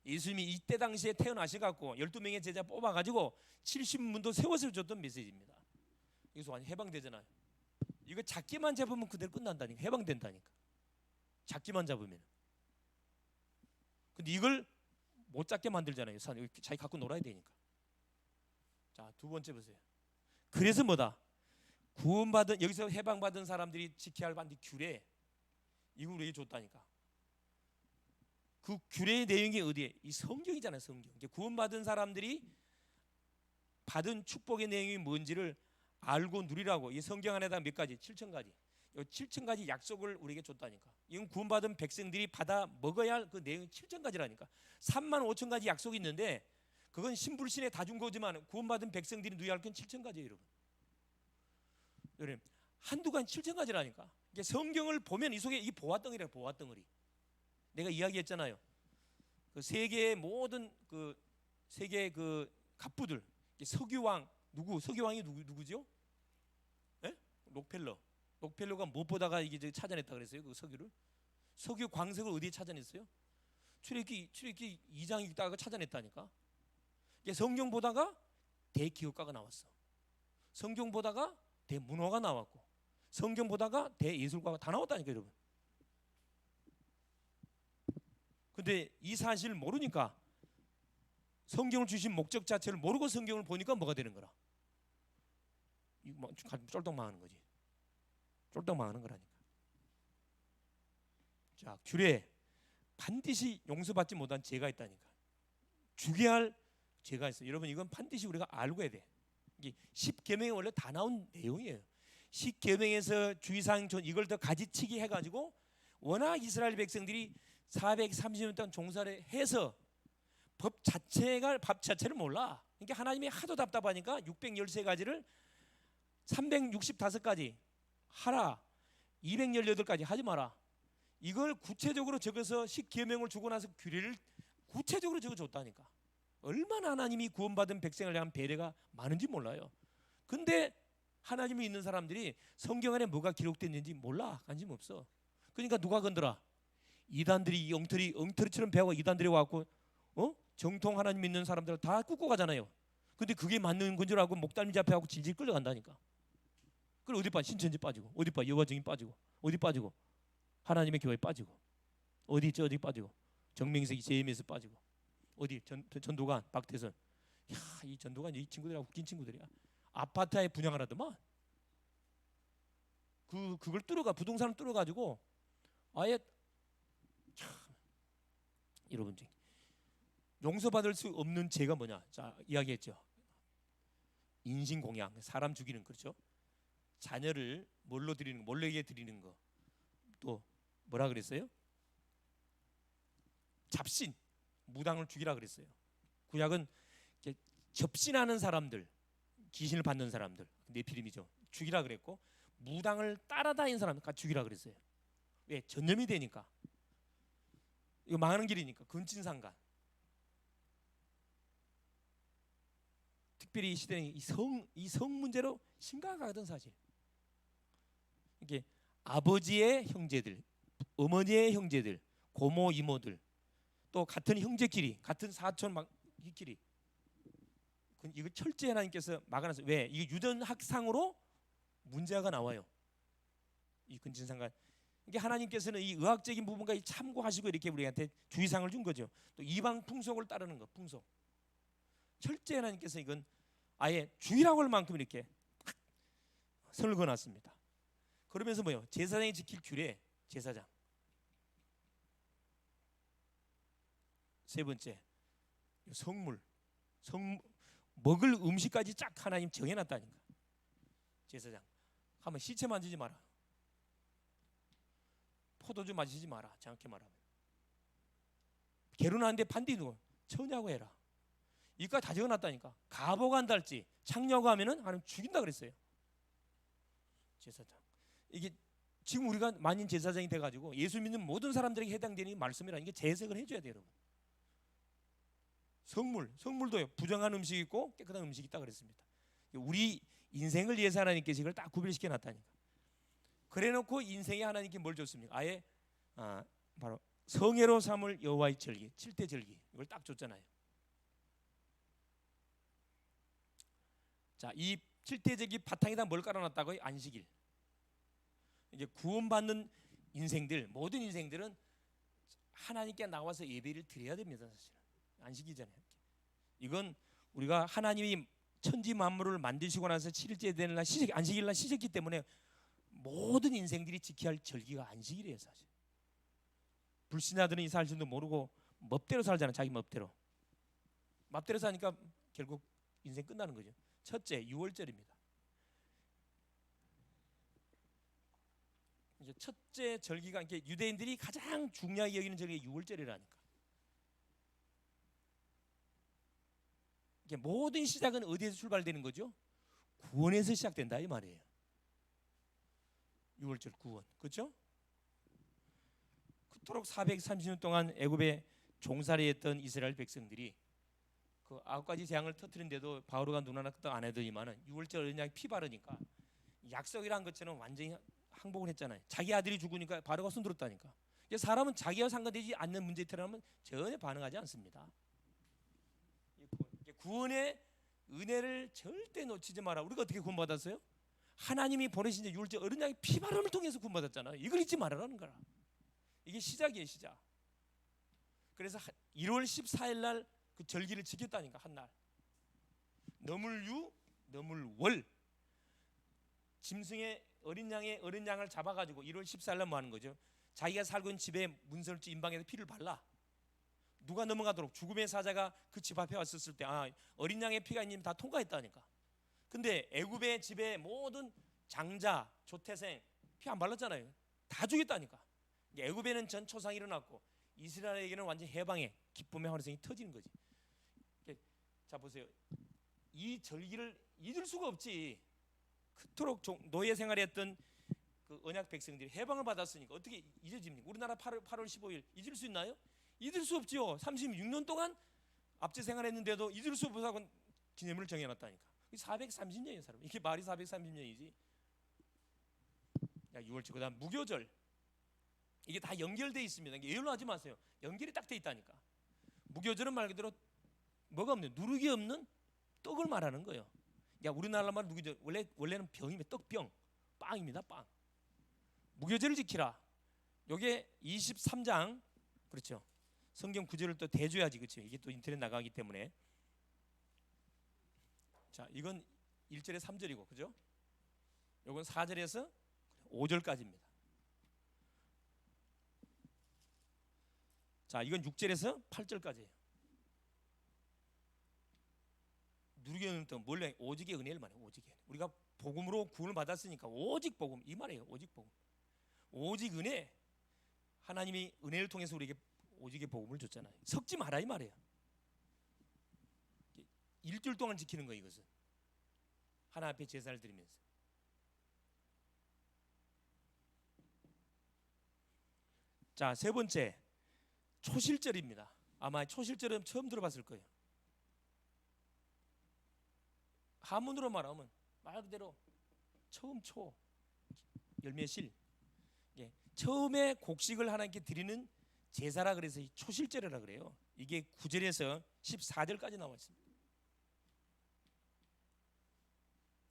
예수님이 이때 당시에 태어나셔갖고 12명의 제자 뽑아가지고 70문도 세워서 줬던 메시지입니다. 여기서 완전 해방되잖아요. 이거 작게만 잡으면 그대로 끝난다니까. 해방된다니까. 작게만 잡으면. 근데 이걸 못 잡게 만들잖아요. 자기 갖고 놀아야 되니까. 자, 두 번째 보세요. 그래서 뭐다? 구원받은 여기서 해방받은 사람들이 지켜야 할 반드 규례 이걸 우리에게 줬다니까. 그 규례의 내용이 어디에? 이 성경이잖아요. 성경. 구원받은 사람들이 받은 축복의 내용이 뭔지를 알고 누리라고 이 성경 안에다 몇 가지? 7,000가지. 이 7,000가지 약속을 우리에게 줬다니까. 이건 구원받은 백성들이 받아 먹어야 할 그 내용이 7,000가지라니까. 35,000가지 약속이 있는데 그건 신불신에 다 준 거지만 구원받은 백성들이 누려야 할 건 7,000가지예요, 여러분. 여러분, 한두 가지 7,000가지라니까. 성경을 보면 이 속에 이 보화덩어리야, 보화덩어리. 내가 이야기했잖아요. 그 세계의 모든 그 세계 그 갑부들, 석유왕 석유왕이 누구죠? 예? 록펠러가 무엇보다가 이게 찾아냈다 그랬어요. 그 석유를. 석유 광석을 어디에 찾아냈어요? 출애굽기 2장 읽다가 찾아냈다니까. 성경 보다가 대기업가가 나왔어. 성경 보다가 대문화가 나왔고, 성경 보다가 대예술가가 다 나왔다니까, 여러분. 근데 이 사실을 모르니까 성경을 주신 목적 자체를 모르고 성경을 보니까 뭐가 되는 거라? 이거 쫄딱 망하는 거지. 쫄딱 망하는 거라니까. 자, 규례 반드시 용서받지 못한 죄가 있다니까. 죽여야 할 죄가 있어. 여러분 이건 반드시 우리가 알고 해야 돼. 이게 10계명에 원래 다 나온 내용이에요. 10계명에서 주의사항 이걸 더 가지치기 해가지고 워낙 이스라엘 백성들이 430년 동안 종사를 해서 법 자체를 몰라. 그러니까 하나님이 하도 답답하니까 613가지를 365가지 하라, 218가지 하지 마라. 이걸 구체적으로 적어서 10계명을 주고 나서 규례를 구체적으로 적어줬다니까. 얼마나 하나님이 구원받은 백성을 향한 배려가 많은지 몰라요. 근데 하나님이 있는 사람들이 성경 안에 뭐가 기록됐는지 몰라. 관심 없어. 그러니까 누가 건드라? 이단들이 엉터리처럼 배우고 이단들이 와갖고 정통 하나님 믿는 사람들 다 굽고 가잖아요. 근데 그게 맞는 건 줄 알고 목달미 잡혀갖고 질질 끌려간다니까. 그럼 어디 빠? 신천지 빠지고, 어디 빠? 여호와 증인 빠지고, 어디 빠지고? 하나님의 교회 빠지고, 어디 있죠? 어디 빠지고? 정명석이 JMS 빠지고, 어디 전도관 박태선. 야, 이 전도관 이 친구들하고 웃긴 친구들이야. 아파트에 분양을 하더만. 그걸 부동산을 뚫어가지고 아예 참 여러분 용서받을 수 없는 죄가 뭐냐? 자, 이야기했죠. 인신공양, 사람 죽이는 거, 그렇죠? 자녀를 몰래게 드리는 거. 또 뭐라 그랬어요? 잡신, 무당을 죽이라 그랬어요. 구약은 접신하는 사람들, 귀신을 받는 사람들, 네피림이죠. 죽이라 그랬고, 무당을 따라다니는 사람 죽이라 그랬어요. 왜? 전염이 되니까. 이거 망하는 길이니까. 근친상간. 특별히 이 시대는 이 성 문제로 심각하던 사실. 이게 아버지의 형제들, 어머니의 형제들, 고모 이모들, 또 같은 형제끼리, 같은 사촌끼리, 이거 철저히 하나님께서 막아놨어요. 왜? 이게 유전학상으로 문제가 나와요. 이 근친상간. 이게 하나님께서는 이 의학적인 부분까지 참고하시고 이렇게 우리한테 주의사항을 준 거죠. 또 이방 풍속을 따르는 거, 풍속. 철저히 하나님께서 이건 아예 주의라고 할 만큼 이렇게 선을 그어놨습니다. 그러면서 뭐요? 제사장이 지킬 규례, 제사장. 세 번째, 성물, 먹을 음식까지 쫙 하나님 정해놨다니까. 제사장. 한번 시체 만지지 마라. 포도주 마시지 마라. 정확히 말하면. 결혼하는데 반대 누구? 처녀하고 해라. 이까지 다 적어놨다니까. 가보고 한다 할지 창녀하고 하면은 하나님 죽인다 그랬어요. 제사장. 이게 지금 우리가 만인 제사장이 돼가지고 예수 믿는 모든 사람들에게 해당되는 말씀이라 이게 재해석을 해줘야 돼요, 여러분. 성물도요. 부정한 음식이 있고 깨끗한 음식이 있다 그랬습니다. 우리 인생을 위해서 하나님께서 이걸 딱 구별시켜 놨다니까. 그래놓고 인생에 하나님께 뭘 줬습니까? 아예 바로 성애로 삼을 여호와의 절기, 7대 절기 이걸 딱 줬잖아요. 자, 이 7대 절기 바탕에다 뭘 깔아놨다고요? 안식일. 이제 구원받는 인생들, 모든 인생들은 하나님께 나와서 예배를 드려야 됩니다. 사실은 안식이잖아요. 이건 우리가 하나님이 천지 만물을 만드시고 나서 7일째 되는 날 안식일 날 시작했기 때문에 모든 인생들이 지켜야 할 절기가 안식일이에요. 사실 불신자들은 이 사실도 모르고 멋대로 살잖아요. 자기 멋대로 사니까 결국 인생 끝나는 거죠. 첫째, 유월절입니다. 이제 첫째 절기가 이렇게 유대인들이 가장 중요하게 여기는 절기가 유월절이라니까. 이게 모든 시작은 어디에서 출발되는 거죠? 구원에서 시작된다 이 말이에요. 유월절 구원, 그렇죠? 그토록 430년 동안 애굽에 종살이했던 이스라엘 백성들이 그 9가지 재앙을 터뜨린데도 바오로가 눈 하나 끄덕 안 해더니만은 유월절 어린양이 피 바르니까 약속이란 것처럼 완전히 항복을 했잖아요. 자기 아들이 죽으니까 바로가 손들었다니까. 사람은 자기와 상관되지 않는 문제들하면 전혀 반응하지 않습니다. 구원의 은혜를 절대 놓치지 마라. 우리가 어떻게 구원받았어요? 하나님이 보내신 유월절 어린 양의 피바람을 통해서 구원받았잖아요. 이걸 잊지 말아라는 거라. 이게 시작이에요, 시작. 그래서 1월 14일 날 그 절기를 지켰다니까. 한날 너물유, 너물월 짐승의 어린 양을 잡아가지고 1월 14일 날 뭐 하는 거죠? 자기가 살고 있는 집에 문설주 인방에서 피를 발라. 누가 넘어가도록 죽음의 사자가 그 집 앞에 왔었을 때 어린 양의 피가 있는 다 통과했다니까. 근데 애굽의 집에 모든 장자, 조태생 피 안 발랐잖아요. 다 죽였다니까. 애굽에는 전 초상이 일어났고 이스라엘에게는 완전 해방의 기쁨의 환호성이 터지는 거지. 자 보세요. 이 절기를 잊을 수가 없지. 그토록 노예 생활했던 그 언약 백성들이 해방을 받았으니까 어떻게 잊어집니까? 우리나라 8월 15일 잊을 수 있나요? 잊을 수 없죠. 36년 동안 압제 생활했는데도 잊을 수 없어서 기념일을 정해놨다니까. 430년이에요, 사람. 이게 말이 430년이지. 야, 6월절 그다음 무교절. 이게 다 연결돼 있습니다. 예언을 하지 마세요. 연결이 딱 돼 있다니까. 무교절은 말 그대로 뭐가 없는 누룩이 없는 떡을 말하는 거예요. 야, 우리나라 말 무교절 원래는 병이면 떡병, 빵입니다, 빵. 무교절을 지키라. 요게 23장 그렇죠. 성경 구절을 또 대줘야지, 그렇죠. 이게 또 인터넷 나가기 때문에. 자, 이건 1절에 3절이고, 그죠? 요건 4절에서 5절까지입니다. 자, 이건 6절에서 8절까지예요. 누르게 하는 또 원래 오직의 은혜를 말해요. 오직의 은혜. 우리가 복음으로 구원을 받았으니까 오직 복음 이 말이에요. 오직 복음. 오직 은혜. 하나님이 은혜를 통해서 우리에게 오직의 복음을 줬잖아요. 섞지 마라 이 말이에요. 일주일 동안 지키는 거예요. 이것은 하나 앞에 제사를 드리면서. 자, 세 번째 초실절입니다. 아마 초실절은 처음 들어봤을 거예요. 한문으로 말하면 말 그대로 처음 초 열매 실. 예, 처음에 곡식을 하나님께 드리는 제사라 그래서 초실절이라 그래요. 이게 9절에서 14절까지 나와 있습니다.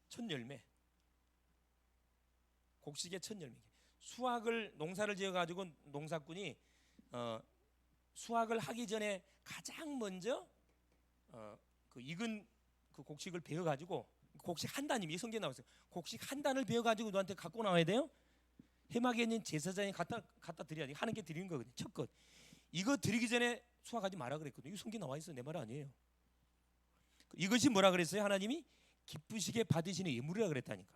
첫 열매. 곡식의 첫 열매. 수확을 농사를 지어 가지고 농사꾼이 수확을 하기 전에 가장 먼저 그 익은 그 곡식을 베어 가지고 곡식 한 단이 성경에 나와 있어요. 곡식 한 단을 베어 가지고 너한테 갖고 나와야 돼요. 해막에 있는 제사장이 갖다 드려야 돼. 하나님께 드리는 거거든요. 첫 것. 이거 드리기 전에 수확하지 마라 그랬거든요. 이거 성경에 나와 있어. 내 말 아니에요. 이것이 뭐라 그랬어요? 하나님이 기쁘시게 받으시는 예물이라 그랬다니까.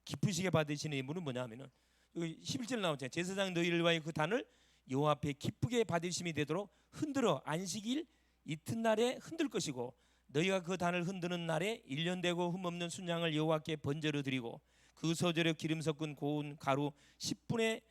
기쁘시게 받으시는 예물은 뭐냐 하면은 여기 11절 나오잖아요. 제사장 너희를 위하여 그 단을 여호와 앞에 기쁘게 받으심이 되도록 흔들어 안식일 이튿날에 흔들 것이고 너희가 그 단을 흔드는 날에 1년 되고 흠없는 순양을 여호와께 번제로 드리고 그 소재로 기름 섞은 고운 가루 10분의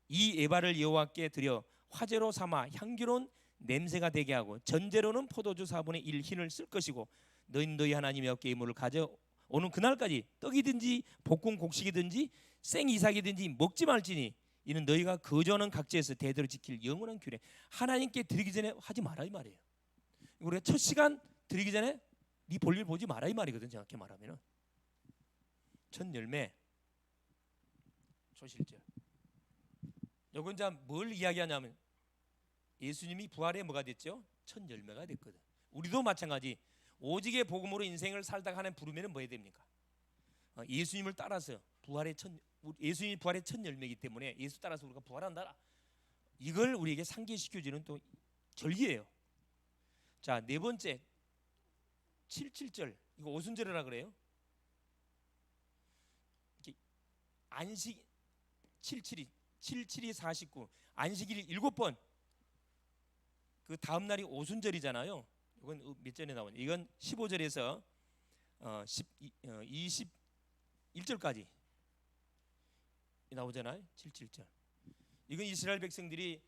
2 에바를 여호와께 드려 화제로 삼아 향기로운 냄새가 되게 하고 전제로는 포도주 4분의 1 흰을 쓸 것이고 너희는 너희 하나님의 어깨에 물을 가져오는 그날까지 떡이든지 볶은 곡식이든지 생이삭이든지 먹지 말지니 이는 너희가 거저하는 각지에서 대대로 지킬 영원한 규례. 하나님께 드리기 전에 하지 마라 이 말이에요. 우리가 첫 시간 드리기 전에 네 볼일 보지 마라 이 말이거든. 정확히 말하면은 첫 열매 초실절. 요건 자 뭘 이야기하냐면 예수님이 부활에 뭐가 됐죠? 첫 열매가 됐거든. 우리도 마찬가지. 오직의 복음으로 인생을 살다가 하나님 부르면 뭐 해야 됩니까? 예수님을 따라서 예수님이 부활의 첫 열매이기 때문에 예수 따라서 우리가 부활한다. 이걸 우리에게 상기시켜주는 또 절기예요. 자, 네 번째 77절. 이거 오순절이라 그래요. 안식 77이 49 안식일이 7번. 그 다음 날이 오순절이잖아요. 이건 몇 절에 나오냐? 이건 15절에서 21절까지 나오잖아요. 77절. 이건 이스라엘 백성들이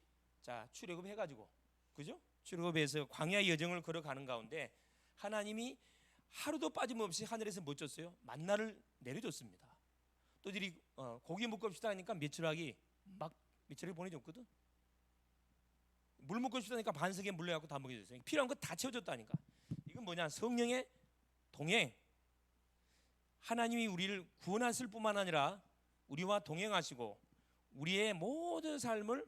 자 출애굽해 가지고 그죠? 출애굽해서 광야의 여정을 걸어가는 가운데 하나님이 하루도 빠짐없이 하늘에서 못 줬어요. 만나를 내려줬습니다. 또 이들이 고기 먹고 싶다 하니까 메추라기 막 메추라기 보내줬거든. 물 먹고 싶다니까 반석에 물려갖고 다 먹여줬어요. 필요한 거 다 채워줬다니까. 이건 뭐냐? 성령의 동행. 하나님이 우리를 구원하실 뿐만 아니라 우리와 동행하시고 우리의 모든 삶을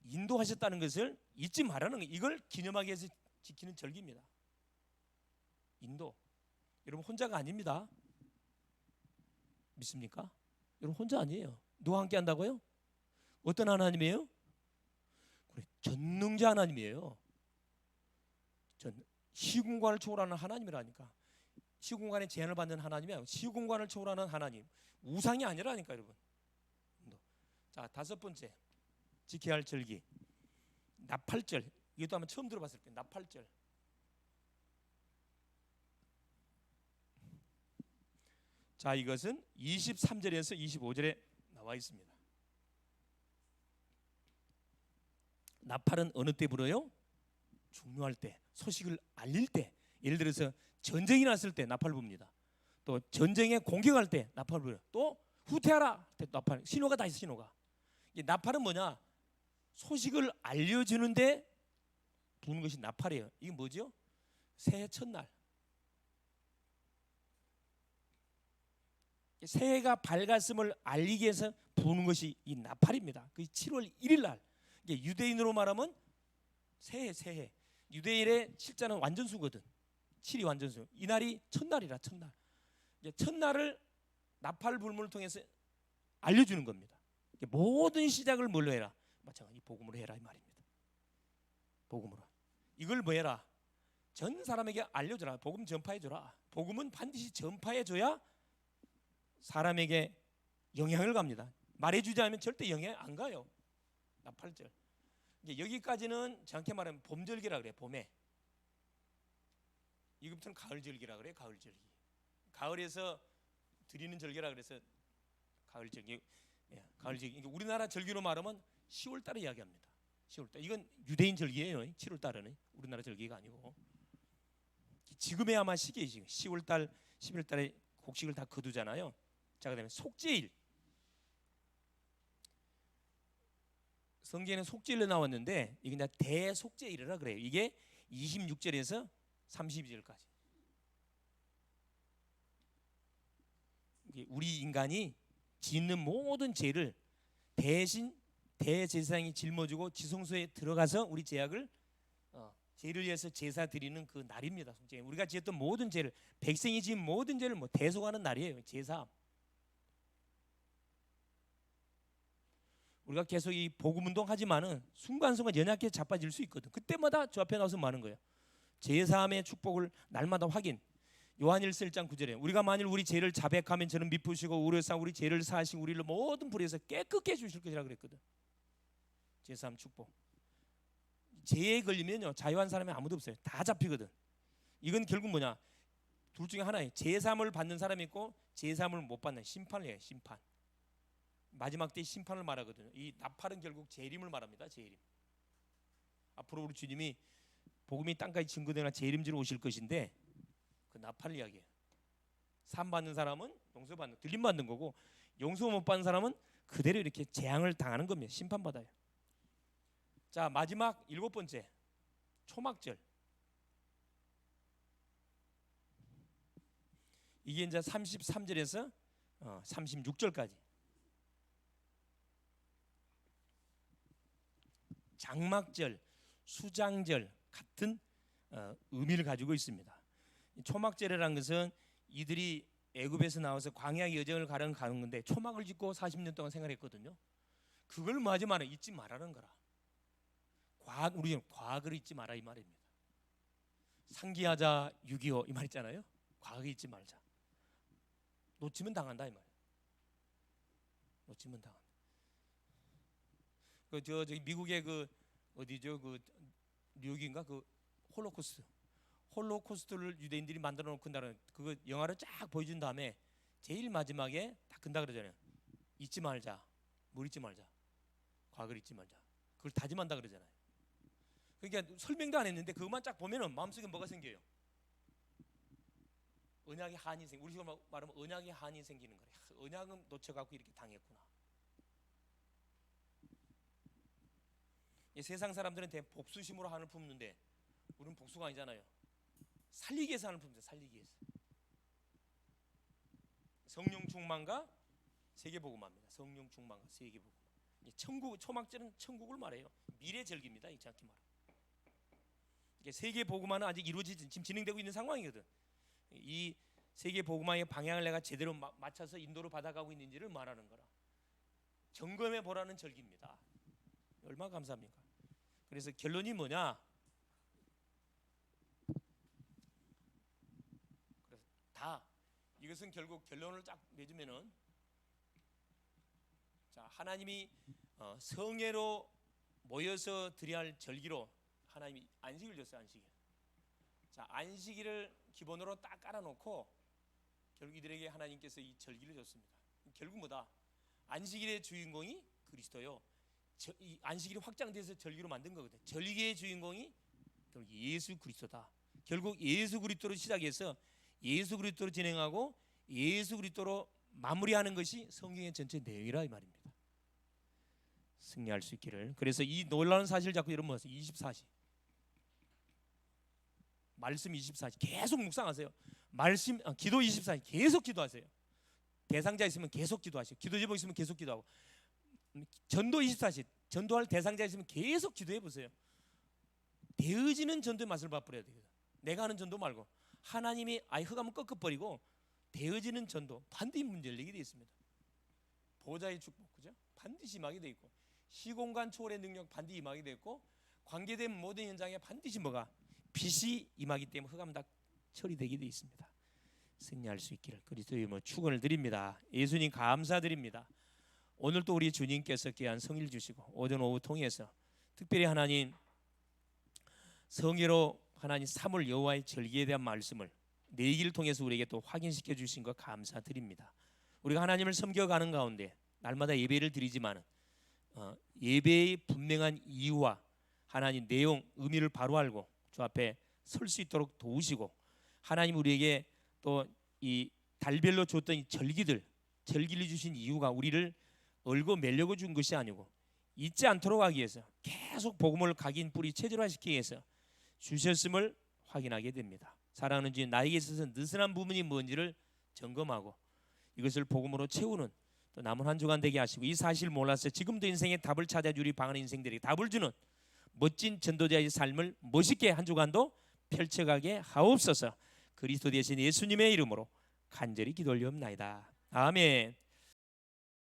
인도하셨다는 것을 잊지 말라는 거예요. 이걸 기념하기 위해서 지키는 절기입니다. 인도. 여러분 혼자가 아닙니다. 믿습니까? 여러분 혼자 아니에요. 누가 함께 한다고요? 어떤 하나님이에요? 전능자 하나님이에요. 시공간을 초월하는 하나님이라니까. 시공간의 제한을 받는 하나님이 아니고 시공간을 초월하는 하나님. 우상이 아니라니까 여러분. 자, 다섯 번째 지켜야 할 절기 나팔절. 이것도 아마 처음 들어봤을 거예요. 나팔절. 자, 이것은 23절에서 25절에 나와 있습니다. 나팔은 어느 때 불어요? 중요할 때, 소식을 알릴 때. 예를 들어서 전쟁이 났을 때 나팔 붑니다. 또 전쟁에 공격할 때 나팔 불어요. 또 후퇴하라 나팔. 신호가 다 있어. 신호가. 이 나팔은 뭐냐? 소식을 알려주는데 부는 것이 나팔이에요. 이게 뭐죠? 새해 첫날. 새해가 밝았음을 알리기 위해서 부는 것이 이 나팔입니다. 그 7월 1일 날. 이게 유대인으로 말하면 새해. 유대인의 실자는 완전수거든. 7이 완전수. 이 날이 첫날이라 첫날. 첫날을 나팔 불문을 통해서 알려주는 겁니다. 모든 시작을 뭘로 해라? 마찬가지 복음으로 해라 이 말입니다. 복음으로. 이걸 뭐 해라? 전 사람에게 알려줘라. 복음 전파해줘라. 복음은 반드시 전파해줘야 사람에게 영향을 갑니다. 말해주지 않으면 절대 영향 안 가요. 나팔절. 여기까지는 정확히 말하면 봄절기라 그래요. 봄에. 이것부터는 가을절기라 그래요. 가을절기. 가을에서 드리는 절기라 그래서 가을절기. 예, 가을절기. 우리나라 절기로 말하면 10월달에 이야기합니다. 10월달. 이건 유대인 절기예요. 7월달은 우리나라 절기가 아니고. 지금의 아마 시기예요. 지금 10월달, 11월달에 곡식을 다 거두잖아요. 자, 그다음에 속죄일. 성경에는 속죄일로 나왔는데 이게 이제 대속죄일이라 그래요. 이게 26절에서 32절까지. 우리 인간이 짓는 모든 죄를 대신 대제사장이 짊어지고 지성소에 들어가서 우리 죄악을 죄를 위해서 제사 드리는 그 날입니다. 속죄일. 우리가 지었던 모든 죄를 백성이 지은 모든 죄를 뭐 대속하는 날이에요. 제사. 우리가 계속 이 복음 운동 하지만은 순간순간 연약해 자빠질 수 있거든. 그때마다 저 앞에 나와서 많은 거예요. 제사함의 축복을 날마다 확인. 요한일서 1장 9절에 우리가 만일 우리 죄를 자백하면 저는 미쁘시고 우려사 우리 죄를 사하시고 우리를 모든 불에서 깨끗게 해주실 것이라 그랬거든. 제3 축복. 죄에 걸리면요 자유한 사람이 아무도 없어요. 다 잡히거든. 이건 결국 뭐냐? 둘 중에 하나예요. 제3을 받는 사람이 있고 제3을 못 받는 심판을 해요. 심판. 마지막 때 심판을 말하거든요. 이 나팔은 결국 재림을 말합니다. 재림. 앞으로 우리 주님이 복음이 땅까지 증거되나 재림지로 오실 것인데 그 나팔을 이야기해요. 산 받는 사람은 용서받는, 들림 받는 거고 용서 못 받는 사람은 그대로 이렇게 재앙을 당하는 겁니다. 심판받아요. 자, 마지막 7번째 초막절. 이게 이제 33절에서 36절까지 장막절, 수장절 같은 의미를 가지고 있습니다. 초막절이라는 것은 이들이 애굽에서 나와서 광야의 여정을 가는 건데 초막을 짓고 40년 동안 생활했거든요. 그걸 마지막에 잊지 말라는 거라. 우리 과거를 잊지 마라 이 말입니다. 상기하자 6.25 이 말 있잖아요. 과거 잊지 말자. 놓치면 당한다 이 말. 놓치면 당한다. 저기 미국의 그 어디죠? 그 뉴욕인가 그 홀로코스트를 유대인들이 만들어 놓고 한다는 그거 영화를 쫙 보여준 다음에 제일 마지막에 다 끝나 그러잖아요. 잊지 말자, 뭘 잊지 말자, 과거를 잊지 말자. 그걸 다짐한다 그러잖아요. 그러니까 설명도 안 했는데 그것만 쫙 보면은 마음속에 뭐가 생겨요? 언약의 한이 우리 식으로 말하면 언약의 한이 생기는 거예요. 언약은 놓쳐갖고 이렇게 당했구나. 세상 사람들은 대부분 복수심으로 한을 품는데 우리는 복수가 아니잖아요. 살리기 위해서 한을 품는데 살리기 위해서. 성령 충만과 세계복음화입니다. 성령 충만과 세계복음. 천국 초막절은 천국을 말해요. 미래 절기입니다. 정확히 말하면. 세계복음화는 아직 이루어지지 지금 진행되고 있는 상황이거든. 이 세계복음화의 방향을 내가 제대로 맞춰서 인도로 받아가고 있는지를 말하는 거라. 점검해 보라는 절기입니다. 얼마나 감사합니까? 그래서 결론이 뭐냐? 그래서 이것은 결국 결론을 딱 내주면은 자 하나님이 성회로 모여서 드려야 할 절기로 하나님이 안식을 줬어요. 안식일. 자 안식일을 기본으로 딱 깔아놓고 결국 이들에게 하나님께서 이 절기를 줬습니다. 결국 뭐다? 안식일의 주인공이 그리스도요. 이 안식일이 확장돼서 절기로 만든 거거든. 절기의 주인공이 결국 예수 그리스도다. 결국 예수 그리스도로 시작해서 예수 그리스도로 진행하고 예수 그리스도로 마무리하는 것이 성경의 전체 내용이라 이 말입니다. 승리할 수 있기를. 그래서 이 놀라운 사실 잡고 여러분 보세요. 24시 말씀 24시 계속 묵상하세요. 말씀 기도 24시 계속 기도하세요. 대상자 있으면 계속 기도하시고 기도 제목 있으면 계속 기도하고 전도 24시 전도할 대상자 있으면 계속 기도해 보세요. 되어지는 전도의 맛을 맛보려야 되거든. 내가 하는 전도 말고 하나님이 흑암을 꺾어버리고 되어지는 전도 반드시 문제 열리게 되어 있습니다. 보좌의 축복 그죠? 반드시 임하게 되어 있고 시공간 초월의 능력 반드시 임하게 되어 있고 관계된 모든 현장에 반드시 뭐가 빛이 임하기 때문에 흑암 다 처리되게 되어 있습니다. 승리할 수 있기를 그리스도의 이름으로 축원을 드립니다. 예수님 감사드립니다. 오늘 또 우리 주님께서 귀한 성일 주시고 오전 오후 통해서 특별히 하나님 성회로 하나님 삼월 여호와의 절기에 대한 말씀을 내기를 통해서 우리에게 또 확인시켜 주신 것 감사드립니다. 우리가 하나님을 섬겨가는 가운데 날마다 예배를 드리지만 예배의 분명한 이유와 하나님 내용 의미를 바로 알고 주 앞에 설 수 있도록 도우시고 하나님 우리에게 또 이 달별로 줬던 이 절기를 주신 이유가 우리를 얼고 매려고 준 것이 아니고 잊지 않도록 하기 위해서 계속 복음을 각인 뿌리 체질화시키기 위해서 주셨음을 확인하게 됩니다. 사랑하는 주님 나에게 있어서 느슨한 부분이 뭔지를 점검하고 이것을 복음으로 채우는 또 남은 한 주간 되게 하시고 이 사실을 몰라서 지금도 인생의 답을 찾아주리 방하는 인생들에게 답을 주는 멋진 전도자의 삶을 멋있게 한 주간도 펼쳐가게 하옵소서. 그리스도 되신 예수님의 이름으로 간절히 기도 올리옵나이다. 아멘.